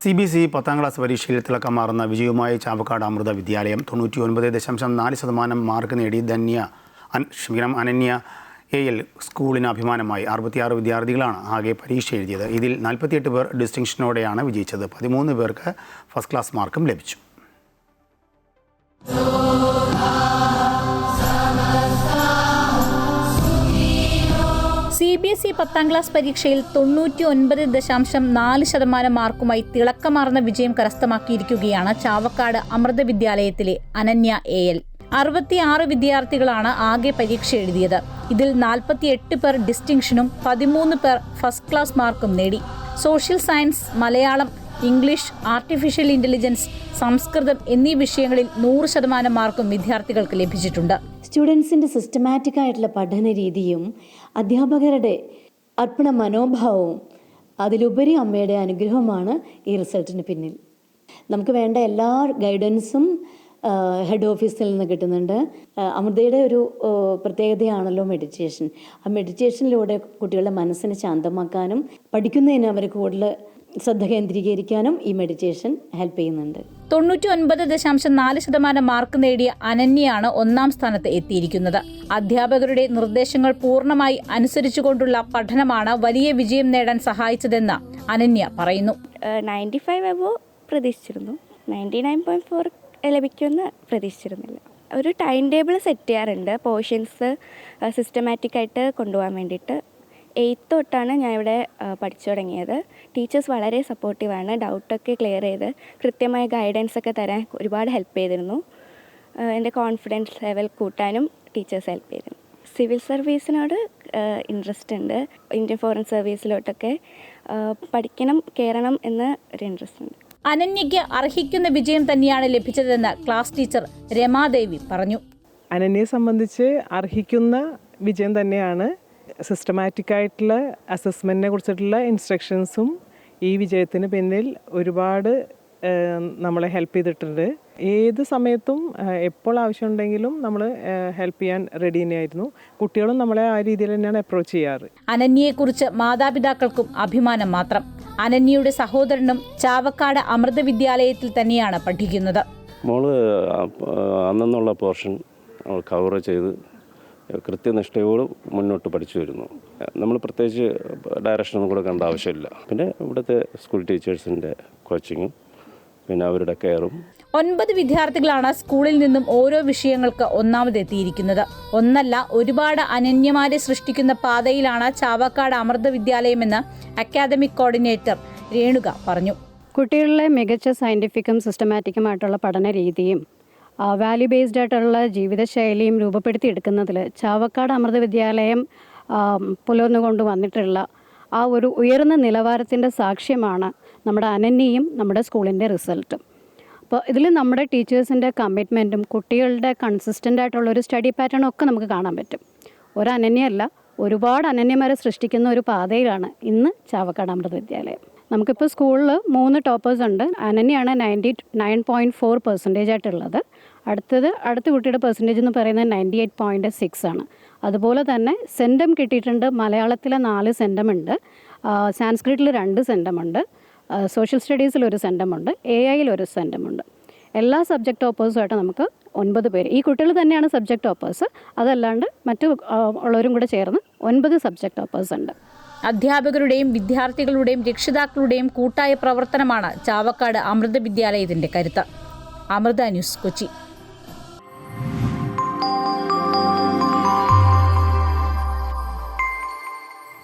CBSE 10ാം class പരീക്ഷയിൽ തിളക്കമാർന്ന വിജയവുമായി ചാവക്കാട് അമൃത വിദ്യാലയം 99.4% mark നേടി അനന്യ AL സ്കൂളിന് അഭിമാനമായി 66 വിദ്യാർത്ഥികളാണ് ആകെ പരീക്ഷ എഴുതിയത്. ഇതിൽ 48 പേർ ഡിസ്റ്റിങ്ഷനോടെയാണ് വിജയിച്ചത്. 13 പേർക്ക് ഫസ്റ്റ് ക്ലാസ് മാർക്കും ലഭിച്ചു. CBSE 10ാം ക്ലാസ് പരീക്ഷയിൽ 99.4% മാർക്കുമായി തിളക്കമാർന്ന വിജയം കരസ്ഥമാക്കിയിരിക്കുകയാണ് ചാവക്കാട് അമൃത വിദ്യാലയത്തിലെ അനന്യ AL. 66 വിദ്യാർത്ഥികളാണ് ആകെ പരീക്ഷ എഴുതിയത്. ഇതിൽ 48 പേർ ഡിസ്റ്റിങ്ഷനും 13 പേർ ഫസ്റ്റ് ക്ലാസ് മാർക്കും നേടി. Social science, Malayalam, English, artificial intelligence, Sanskrit എന്നീ വിഷയങ്ങളിൽ 100% മാർക്കും വിദ്യാർത്ഥികൾക്ക് ലഭിച്ചിട്ടുണ്ട്. സ്റ്റുഡൻസിൻ്റെ സിസ്റ്റമാറ്റിക് ആയിട്ടുള്ള പഠന രീതിയും അധ്യാപകരുടെ അർപ്പണ മനോഭാവവും അതിലുപരി അമ്മയുടെ അനുഗ്രഹമാണ് ഈ റിസൾട്ടിന് പിന്നിൽ. നമുക്ക് വേണ്ട എല്ലാ ഗൈഡൻസും ഹെഡ് ഓഫീസിൽ നിന്ന് കിട്ടുന്നുണ്ട്. അമൃതയുടെ ഒരു പ്രത്യേകതയാണല്ലോ മെഡിറ്റേഷൻ. ആ മെഡിറ്റേഷനിലൂടെ കുട്ടികളുടെ മനസ്സിനെ ശാന്തമാക്കാനും പഠിക്കുന്നതിന് അവർ കൂടുതൽ ശ്രദ്ധ കേന്ദ്രീകരിക്കാനും ഈ മെഡിറ്റേഷൻ ഹെൽപ്പ് ചെയ്യുന്നുണ്ട്. 99.4% മാർക്ക് നേടിയ അനന്യയാണ് 1ാം സ്ഥാനത്ത് എത്തിയിരിക്കുന്നത്. അധ്യാപകരുടെ നിർദ്ദേശങ്ങൾ പൂർണ്ണമായി അനുസരിച്ചുകൊണ്ടുള്ള പഠനമാണ് വലിയ വിജയം നേടാൻ സഹായിച്ചതെന്ന് അനന്യ പറയുന്നു. 95 അബോവ് പ്രതീക്ഷിച്ചിരുന്നു. 99.4 ലഭിക്കുമെന്ന് പ്രതീക്ഷിച്ചിരുന്നില്ല. ഒരു ടൈം ടേബിൾ സെറ്റ് ചെയ്യാറുണ്ട് പോർഷൻസ് സിസ്റ്റമാറ്റിക്കായിട്ട് കൊണ്ടുപോകാൻ വേണ്ടിയിട്ട്. 8th തൊട്ടാണ് ഞാൻ ഇവിടെ പഠിച്ചു തുടങ്ങിയത്. ടീച്ചേഴ്സ് വളരെ സപ്പോർട്ടീവാണ്. ഡൗട്ടൊക്കെ ക്ലിയർ ചെയ്ത് കൃത്യമായ ഗൈഡൻസ് ഒക്കെ തരാൻ ഒരുപാട് ഹെൽപ്പ് ചെയ്തിരുന്നു. എൻ്റെ കോൺഫിഡൻസ് ലെവൽ കൂട്ടാനും ടീച്ചേഴ്സ് ഹെൽപ്പ് ചെയ്തിരുന്നു. സിവിൽ സർവീസിനോട് ഇൻട്രസ്റ്റ് ഉണ്ട്. ഇന്ത്യൻ ഫോറിൻ സർവീസിലോട്ടൊക്കെ പഠിക്കണം, കയറണം എന്ന് ഒരു ഇൻട്രസ്റ്റ് ഉണ്ട്. അനന്യയ്ക്ക് അർഹിക്കുന്ന വിജയം തന്നെയാണ് ലഭിച്ചതെന്ന് ക്ലാസ് ടീച്ചർ രമാദേവി പറഞ്ഞു. അനന്യയെ സംബന്ധിച്ച് അർഹിക്കുന്ന വിജയം തന്നെയാണ്. സിസ്റ്റമാറ്റിക് ആയിട്ടുള്ള അസസ്മെൻറ്റിനെ കുറിച്ചിട്ടുള്ള ഇൻസ്ട്രക്ഷൻസും ഈ വിജയത്തിന് പിന്നിൽ ഒരുപാട് നമ്മളെ ഹെൽപ്പ് ചെയ്തിട്ടുണ്ട്. ഏത് സമയത്തും എപ്പോൾ ആവശ്യമുണ്ടെങ്കിലും നമ്മൾ ഹെൽപ്പ് ചെയ്യാൻ റെഡി തന്നെയായിരുന്നു. കുട്ടികളും നമ്മളെ ആ രീതിയിൽ തന്നെയാണ് അപ്രോച്ച് ചെയ്യാറ്. അനന്യയെക്കുറിച്ച് മാതാപിതാക്കൾക്കും അഭിമാനം മാത്രം. അനന്യയുടെ സഹോദരനും ചാവക്കാട് അമൃത വിദ്യാലയത്തിൽ തന്നെയാണ് പഠിക്കുന്നത്. മോള് അന്നുള്ള പോർഷൻ കവർ ചെയ്ത് കൃത്യനിഷ്ഠയോട് മുന്നോട്ട് പഠിച്ചു വരുന്നു. നമ്മൾ പ്രത്യേകിച്ച് ഡയറക്ഷനൊന്നും കൊടുക്കേണ്ട ആവശ്യമില്ല. പിന്നെ ഇവിടുത്തെ സ്കൂൾ ടീച്ചേഴ്സിൻ്റെ കോച്ചിങ്ങും പിന്നെ അവരുടെ കെയറും. 9 വിദ്യാർത്ഥികളാണ് സ്കൂളിൽ നിന്നും ഓരോ വിഷയങ്ങൾക്ക് ഒന്നാമതെത്തിയിരിക്കുന്നത്. ഒന്നല്ല, ഒരുപാട് അനന്യമാരെ സൃഷ്ടിക്കുന്ന പാതയിലാണ് ചാവക്കാട് അമൃത വിദ്യാലയമെന്ന് അക്കാദമിക് കോർഡിനേറ്റർ രേണുക പറഞ്ഞു. കുട്ടികളിലെ മികച്ച സയൻറ്റിഫിക്കും സിസ്റ്റമാറ്റിക്കുമായിട്ടുള്ള പഠന രീതിയും വാല്യൂ ബേസ്ഡ് ആയിട്ടുള്ള ജീവിതശൈലിയും രൂപപ്പെടുത്തിയെടുക്കുന്നതിൽ ചാവക്കാട് അമൃത വിദ്യാലയം പുലർന്നുകൊണ്ട് വന്നിട്ടുള്ള ആ ഒരു ഉയർന്ന നിലവാരത്തിൻ്റെ സാക്ഷ്യമാണ് നമ്മുടെ അനന്യയും നമ്മുടെ സ്കൂളിൻ്റെ റിസൾട്ടും. അപ്പോൾ ഇതിൽ നമ്മുടെ ടീച്ചേഴ്സിൻ്റെ കമ്മിറ്റ്മെൻറ്റും കുട്ടികളുടെ കൺസിസ്റ്റൻ്റ് ആയിട്ടുള്ളൊരു സ്റ്റഡി പാറ്റേണും ഒക്കെ നമുക്ക് കാണാൻ പറ്റും. ഒരു അനന്യയല്ല, ഒരുപാട് അനന്യമാരെ സൃഷ്ടിക്കുന്ന ഒരു പാതയിലാണ് ഇന്ന് ചാവക്കാട് അമൃത വിദ്യാലയം. നമുക്കിപ്പോൾ സ്കൂളിൽ 3 ടോപ്പേഴ്സ് ഉണ്ട്. അനന്യയാണ് 99.4% ആയിട്ടുള്ളത്. അടുത്ത കുട്ടിയുടെ പെർസെൻറ്റേജ് എന്ന് പറയുന്നത് 98.6 ആണ്. അതുപോലെ തന്നെ സെൻറ്റം കിട്ടിയിട്ടുണ്ട്. മലയാളത്തിലെ 4 സെൻറ്റം ഉണ്ട്, സാൻസ്ക്രിറ്റിൽ 2 സെൻറ്റം ഉണ്ട്, സോഷ്യൽ സ്റ്റഡീസിൽ 1 സെൻറ്റം ഉണ്ട്, AI-യിൽ 1 സെൻറ്റം ഉണ്ട്. എല്ലാ സബ്ജക്റ്റ് ടോപ്പേഴ്സുമായിട്ട് നമുക്ക് 9 പേര്. ഈ കുട്ടികൾ തന്നെയാണ് സബ്ജക്റ്റ് ടോപ്പേഴ്സ്. അതല്ലാണ്ട് മറ്റു ഉള്ളവരും കൂടെ ചേർന്ന് 9 സബ്ജക്റ്റ് ടോപ്പേഴ്സ് ഉണ്ട്. അധ്യാപകരുടെയും വിദ്യാർത്ഥികളുടെയും രക്ഷിതാക്കളുടെയും കൂട്ടായ പ്രവർത്തനമാണ് ചാവക്കാട് അമൃത വിദ്യാലയത്തിന്റെ കരുത്ത്. അമൃത ന്യൂസ്, കൊച്ചി.